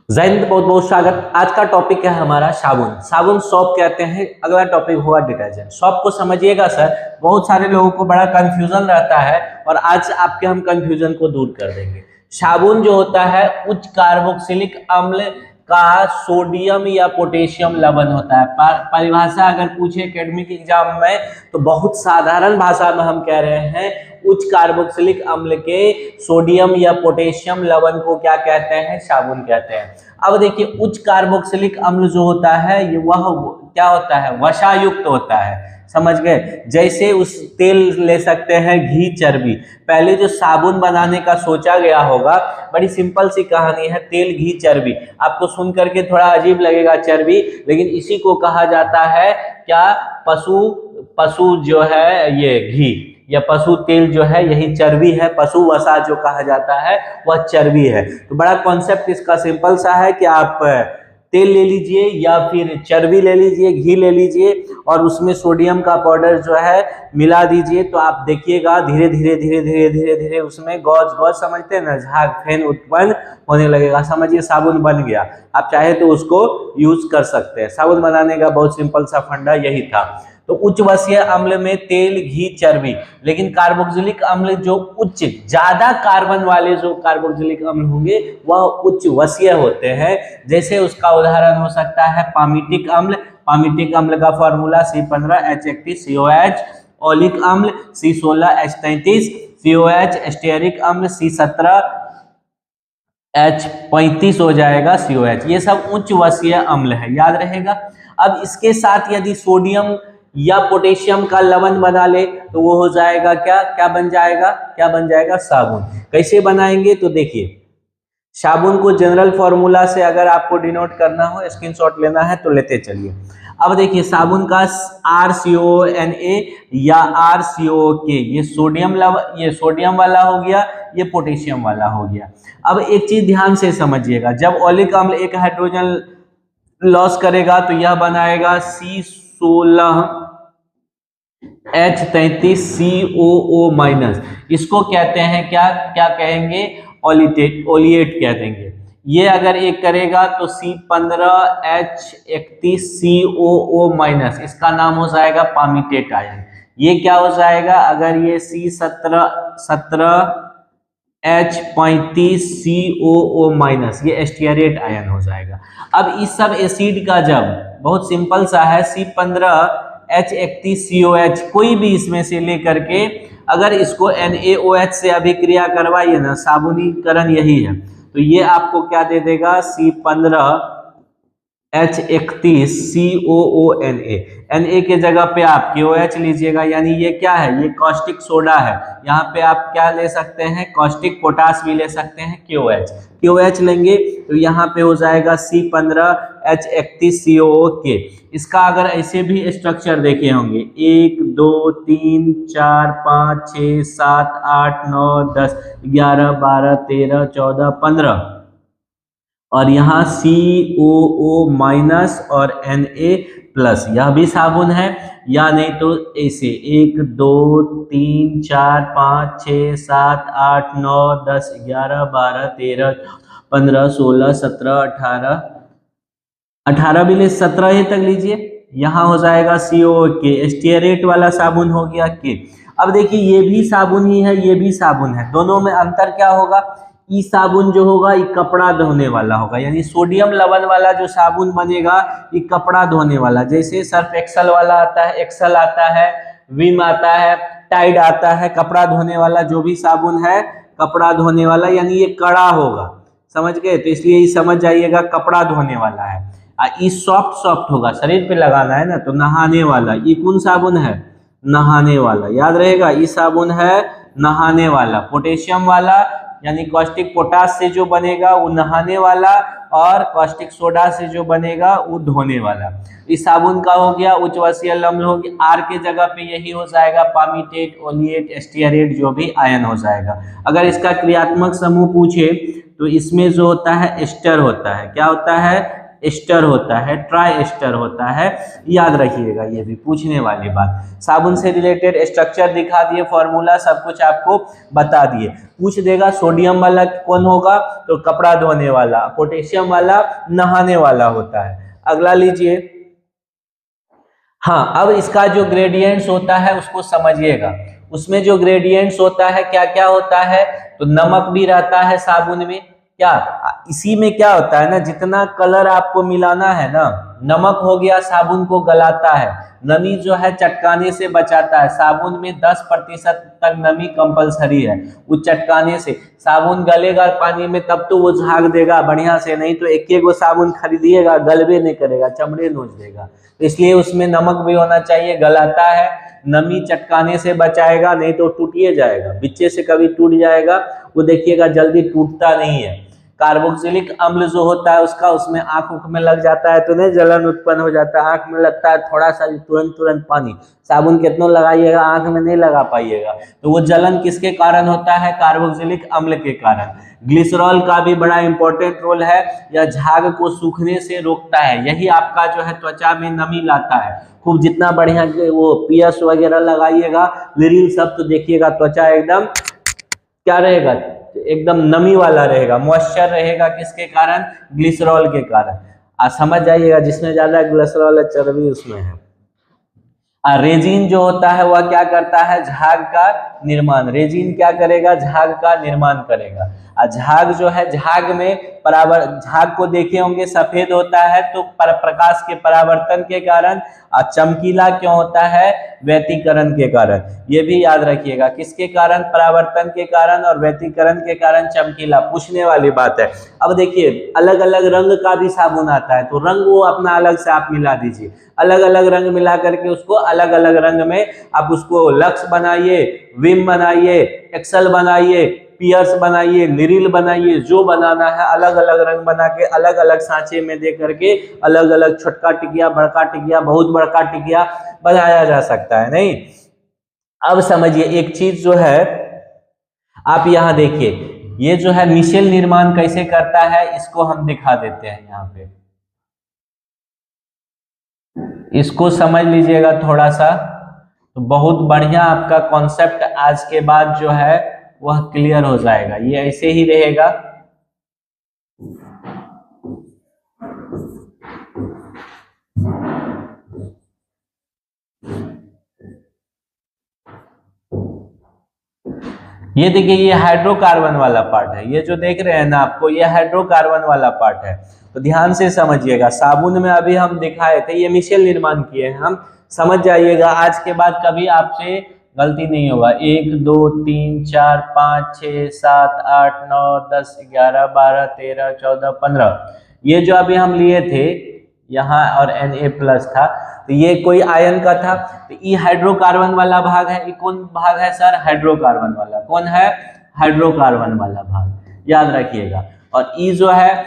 जय हिंद, बहुत बहुत स्वागत। आज का टॉपिक है हमारा साबुन। साबुन सॉप कहते हैं। अगला टॉपिक होगा डिटर्जेंट। सॉप को समझिएगा सर, बहुत सारे लोगों को बड़ा कंफ्यूजन रहता है और आज आपके हम कंफ्यूजन को दूर कर देंगे। साबुन जो होता है उच्च कार्बोक्सिलिक अम्ल का सोडियम या पोटेशियम लवण होता है। परिभाषा अगर पूछे एकेडमिक एग्जाम में तो बहुत साधारण भाषा में हम कह रहे हैं उच्च कार्बोक्सिलिक अम्ल के सोडियम या पोटेशियम लवण को क्या कहते हैं? साबुन कहते हैं। अब देखिए, उच्च कार्बोक्सिलिक अम्ल जो होता है ये वह क्या होता है? वसायुक्त होता है। समझ गए? जैसे उस तेल ले सकते हैं, घी, चर्बी। पहले जो साबुन बनाने का सोचा गया होगा, बड़ी सिंपल सी कहानी है। तेल, घी, चर्बी। आपको सुन करके थोड़ा अजीब लगेगा चर्बी, लेकिन इसी को कहा जाता है क्या? पशु जो है ये घी या पशु तेल जो है यही चर्बी है। पशु वसा जो कहा जाता है वह चर्बी है। तो बड़ा कॉन्सेप्ट इसका सिंपल सा है कि आप तेल ले लीजिए या फिर चर्बी ले लीजिए, घी ले लीजिए और उसमें सोडियम का पाउडर जो है मिला दीजिए। तो आप देखिएगा धीरे धीरे धीरे धीरे धीरे धीरे उसमें गौज गौज, समझते हैं ना, झाग फेन उत्पन्न होने लगेगा। समझिए साबुन बन गया। आप चाहे तो उसको यूज कर सकते हैं। साबुन बनाने का बहुत सिंपल सा फंडा यही था। तो उच्च वसीय अम्ल में तेल, घी, चर्बी। लेकिन कार्बोक्सिलिक अम्ल जो उच्च, ज्यादा कार्बन वाले जो कार्बोक्सिलिक अम्ल होंगे वह उच्च वसीय होते हैं। जैसे उसका उदाहरण हो सकता है पामीटिक अम्ल। पामीटिक अम्ल का फॉर्मूला C15H31COH, ओलिक अम्ल C16H33 COH, एस्टेरिक अम्ल C17H35 हो जाएगा COH। ये सब उच्च वसीय अम्ल है, याद रहेगा। अब इसके साथ यदि सोडियम या पोटेशियम का लवण बना ले तो वो हो जाएगा क्या बन जाएगा? साबुन। कैसे बनाएंगे? तो देखिए, साबुन को जनरल फॉर्मूला से अगर आपको डिनोट करना हो, स्क्रीनशॉट लेना है तो लेते चलिए। अब देखिए, साबुन का RCONA या RCOK, ये सोडियम वाला हो गया, ये पोटेशियम वाला हो गया। अब एक चीज ध्यान से समझिएगा, जब ओलिक अम्ल एक हाइड्रोजन लॉस करेगा तो यह बनाएगा C16H33COO-। इसको कहते हैं क्या कहेंगे? ओलिएट कह देंगे। ये अगर एक करेगा तो C15H31COO-। इसका नाम हो जाएगा पामीटेट आयन। ये क्या हो जाएगा? अगर ये C17H35COO-, ये एस्टियरेट आयन हो जाएगा। अब इस सब एसिड का जब, बहुत सिंपल सा है, C15H31COH कोई भी इसमें से लेकर के अगर इसको NaOH से अभिक्रिया करवाइए ना, साबुनीकरण यही है, तो ये आपको क्या दे देगा? C15H31COO-Na। Na के जगह पे आप KOH लीजिएगा, यानी ये क्या है? ये कॉस्टिक सोडा है। यहाँ पे आप क्या ले सकते हैं? कॉस्टिक पोटास भी ले सकते हैं, KOH लेंगे तो यहाँ पे हो जाएगा C15H31COO-K। इसका अगर ऐसे भी स्ट्रक्चर देखे होंगे, 1 2 3 4 5 6 7 8 9 10 11 12 13 14 15 और यहाँ COO- और Na+, यह भी साबुन है। या नहीं तो ऐसे 1 2 3 4 5 6 7 8 9 10 11 12 13 15 16 17 18 भी ले, 17 तक लीजिए। यहाँ हो जाएगा COK, एस्टियरेट वाला साबुन हो गया के। अब देखिए, ये भी साबुन ही है, ये भी साबुन है। दोनों में अंतर क्या होगा? ई साबुन जो होगा ये कपड़ा धोने वाला होगा, यानी सोडियम लवण वाला जो साबुन बनेगा ये कपड़ा धोने वाला। जैसे सर्फ एक्सल वाला आता है, एक्सल आता है, विम आता है, टाइड आता है। कपड़ा धोने वाला जो भी साबुन है, कपड़ा धोने वाला, यानी ये कड़ा होगा। समझ गए? तो इसलिए ये समझ जाइएगा, कपड़ा धोने वाला है। ये सॉफ्ट होगा, शरीर पे लगाना है ना। तो नहाने वाला, ये कौन साबुन है? नहाने वाला, याद रहेगा। ये साबुन है नहाने वाला। पोटेशियम वाला यानी कॉस्टिक पोटास से जो बनेगा वो नहाने वाला, और कॉस्टिक सोडा से जो बनेगा वो धोने वाला। इस साबुन का हो गया उच्च वसीय अम्ल हो गया। आर के जगह पे यही हो जाएगा पामीटेट, ओलिएट, एस्टियरेट जो भी आयन हो जाएगा। अगर इसका क्रियात्मक समूह पूछे तो इसमें जो होता है एस्टर होता है। क्या होता है? एस्टर होता है, ट्राई एस्टर होता है, याद रखिएगा, ये भी पूछने वाली बात। साबुन से रिलेटेड स्ट्रक्चर दिखा दिए, फॉर्मूला सब कुछ आपको बता दिए। पूछ देगा सोडियम वाला कौन होगा, तो कपड़ा धोने वाला, पोटेशियम वाला नहाने वाला होता है। अगला लीजिए। हाँ, अब इसका जो ग्रेडियंट्स होता है उसको समझिएगा। उसमें जो ग्रेडियंट्स होता है क्या क्या होता है, तो नमक भी रहता है साबुन में। क्या इसी में क्या होता है ना, जितना कलर आपको मिलाना है ना, नमक हो गया साबुन को गलाता है, नमी जो है चटकाने से बचाता है। साबुन में 10% तक नमी कंपलसरी है, वो चटकाने से साबुन गलेगा पानी में तब तो वो झाग देगा बढ़िया से, नहीं तो एक एक वो साबुन खरीदिएगा गलबे नहीं करेगा, चमड़े नोच देगा। इसलिए उसमें नमक भी होना चाहिए, गलाता है, नमी चटकाने से बचाएगा, नहीं तो टूटिए जाएगा, बिच्चे से कभी टूट जाएगा, वो देखिएगा जल्दी टूटता नहीं है। कार्बोक्सिलिक अम्ल जो होता है उसका, उसमें आंख उख में लग जाता है तो नहीं जलन उत्पन्न हो जाता है, आंख में लगता है थोड़ा सा तुरंत पानी, साबुन कितना लगाइएगा आंख में नहीं लगा पाइएगा, तो वो जलन किसके कारण होता है, कार्बोक्सिलिक अम्ल के कारण। ग्लिसरॉल का भी बड़ा इंपॉर्टेंट रोल है, यह झाग को सूखने से रोकता है, यही आपका जो है त्वचा में नमी लाता है। खूब जितना बढ़िया वो पीएस वगैरह लगाइएगा, लिरिल सब, तो देखिएगा त्वचा एकदम क्या रहेगा, एकदम नमी वाला रहेगा, मॉइस्चर रहेगा, किसके कारण, ग्लिसरॉल के कारण। समझ जाइएगा, जिसमें ज्यादा ग्लिसरॉल है चर्बी उसमें है। रेजिन जो होता है वह क्या करता है, झाग का निर्माण। रेजिन क्या करेगा, झाग का निर्माण करेगा। झाग जो है, झाग में झाग को देखे होंगे सफेद होता है तो प्रकाश के परावर्तन के कारण, और चमकीला क्यों होता है, व्यतिकरण के कारण। ये भी याद रखिएगा, किसके कारण, परावर्तन के कारण और व्यतिकरण के कारण चमकीला, पूछने वाली बात है। अब देखिए अलग अलग रंग का भी साबुन आता है, तो रंग वो अपना अलग से आप मिला दीजिए, अलग अलग रंग मिला करके उसको अलग अलग रंग में आप उसको लक्स बनाइए, विम बनाइए, एक्सेल बनाइए, पियर्स बनाइए, लिरिल बनाइए, जो बनाना है अलग अलग रंग बना के अलग अलग सांचे में दे करके अलग अलग छोटका टिकिया, बड़का टिकिया, बहुत बड़का टिकिया बनाया जा सकता है। नहीं, अब समझिए एक चीज जो है, आप यहाँ देखिए, ये जो है मिशेल निर्माण कैसे करता है, इसको हम दिखा देते हैं यहाँ पे, इसको समझ लीजिएगा थोड़ा सा, तो बहुत बढ़िया आपका कॉन्सेप्ट आज के बाद जो है वह क्लियर हो जाएगा। ये ऐसे ही रहेगा, ये देखिए ये हाइड्रोकार्बन वाला पार्ट है, ये जो देख रहे हैं ना आपको, ये हाइड्रोकार्बन वाला पार्ट है, तो ध्यान से समझिएगा। साबुन में अभी हम दिखाए थे, ये मिशेल निर्माण किए हैं हम, समझ जाइएगा, आज के बाद कभी आपसे गलती नहीं होगा। 1 2 3 4 5 6 7 8 9 10 11 12 13 14 15, ये जो अभी हम लिए थे यहाँ और Na+ था, तो ये कोई आयन का था, तो ये हाइड्रोकार्बन वाला भाग है। ये कौन भाग है सर, हाइड्रोकार्बन वाला। कौन है, हाइड्रोकार्बन वाला भाग, याद रखिएगा। और ई जो है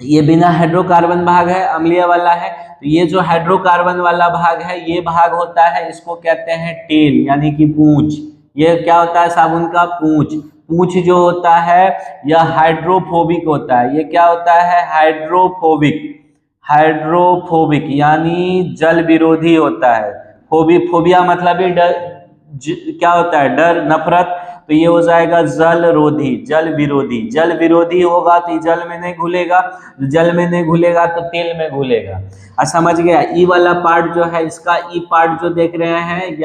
ये बिना हाइड्रोकार्बन भाग है, अम्लीय वाला है। तो ये जो हाइड्रोकार्बन वाला भाग है, ये भाग होता है, इसको कहते हैं टेल, यानी कि पूंछ। ये क्या होता है, साबुन का पूंछ। पूंछ जो होता है यह हाइड्रोफोबिक होता है। ये क्या होता है, हाइड्रोफोबिक, हाइड्रोफोबिक यानी जल विरोधी होता है। फोबिया मतलब ही डर, क्या होता है, डर, नफरत, तो ये हो जाएगा जल रोधी, जल विरोधी। जल विरोधी होगा तो जल में नहीं घुलेगा, जल में नहीं घुलेगा तो तेल में घुलेगा। समझ गया। ई वाला पार्ट जो है, इसका ई पार्ट जो देख रहे हैं,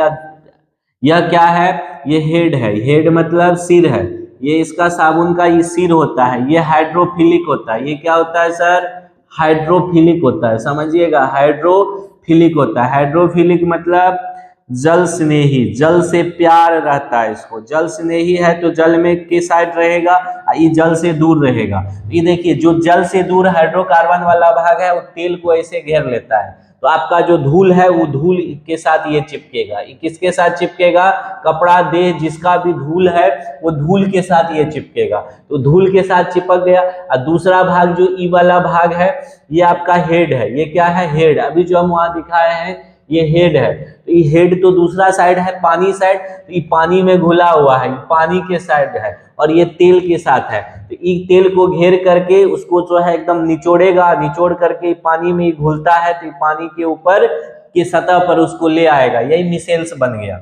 यह क्या है, ये हेड है। हेड मतलब सिर है, ये इसका साबुन का ये सिर होता है। ये हाइड्रोफिलिक होता है। ये क्या होता है सर, हाइड्रोफिलिक होता है, समझिएगा, हाइड्रोफिलिक होता है। हाइड्रोफिलिक मतलब जल स्नेही, जल से प्यार रहता है इसको। जल स्नेही है तो जल में के साइड रहेगा, ये जल से दूर रहेगा। ये देखिए जो जल से दूर हाइड्रोकार्बन वाला भाग है वो तेल को ऐसे घेर लेता है, तो आपका जो धूल है वो धूल के साथ ये चिपकेगा। ये किसके साथ चिपकेगा, कपड़ा, देह, जिसका भी धूल है वो धूल के साथ ये चिपकेगा। तो धूल के साथ चिपक गया। और दूसरा भाग जो ई वाला भाग है, ये आपका हेड है। ये क्या है, हेड। अभी जो हम वहां दिखाए हैं ये हेड है। तो ये हेड तो दूसरा साइड है, पानी साइड, तो ये पानी में घुला हुआ है, पानी के साइड है। और ये तेल के साथ है, तो ये तेल को घेर करके उसको जो है एकदम निचोड़ेगा, निचोड़ करके पानी में घुलता है, तो पानी के ऊपर की सतह पर उसको ले आएगा, यही मिसेल्स बन गया।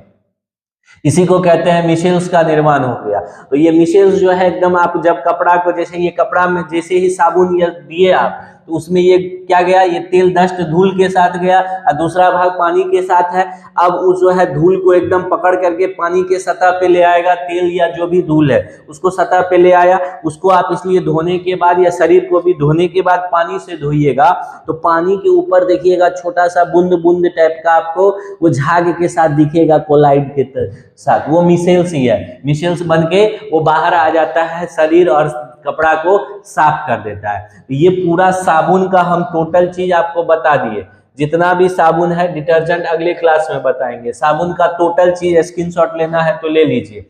इसी को कहते हैं मिसेल्स का निर्माण हो गया। तो ये मिसेल्स जो है एकदम, आप जब कपड़ा को, जैसे ये कपड़ा में जैसे ही साबुन ये दिए आप, तो उसमें ये क्या गया, ये तेल डस्ट धूल के साथ गया और दूसरा भाग पानी के साथ है। अब उस जो है धूल को एकदम पकड़ करके पानी के सतह पे ले आएगा, तेल या जो भी धूल है उसको सतह पे ले आया। उसको आप इसलिए धोने के बाद या शरीर को भी धोने के बाद पानी से धोइएगा, तो पानी के ऊपर देखिएगा छोटा सा बूंद बूंद टाइप का आपको वो झाग के साथ दिखेगा, कोलाइड के साथ, वो मिसेल्स ही है। मिसेल्स बन के वो बाहर आ जाता है, शरीर और कपड़ा को साफ कर देता है। ये पूरा साबुन का हम टोटल चीज आपको बता दिए, जितना भी साबुन है, डिटर्जेंट अगले क्लास में बताएंगे। साबुन का टोटल चीज स्क्रीनशॉट लेना है तो ले लीजिए,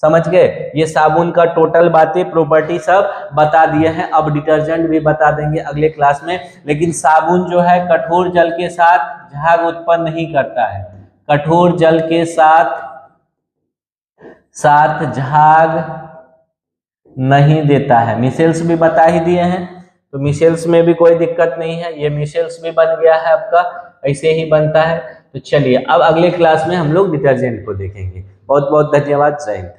समझ गए। ये साबुन का टोटल बातें, प्रॉपर्टी सब बता दिए हैं। अब डिटर्जेंट भी बता देंगे अगले क्लास में। लेकिन साबुन जो है कठोर जल के साथ झाग उत्पन्न नहीं करता है, कठोर जल के साथ झाग नहीं देता है। मिसेल्स भी बता ही दिए हैं, तो मिसेल्स में भी कोई दिक्कत नहीं है। ये मिसेल्स भी बन गया है आपका, ऐसे ही बनता है। तो चलिए अब अगले क्लास में हम लोग डिटर्जेंट को देखेंगे। बहुत बहुत धन्यवाद, जय हिंद।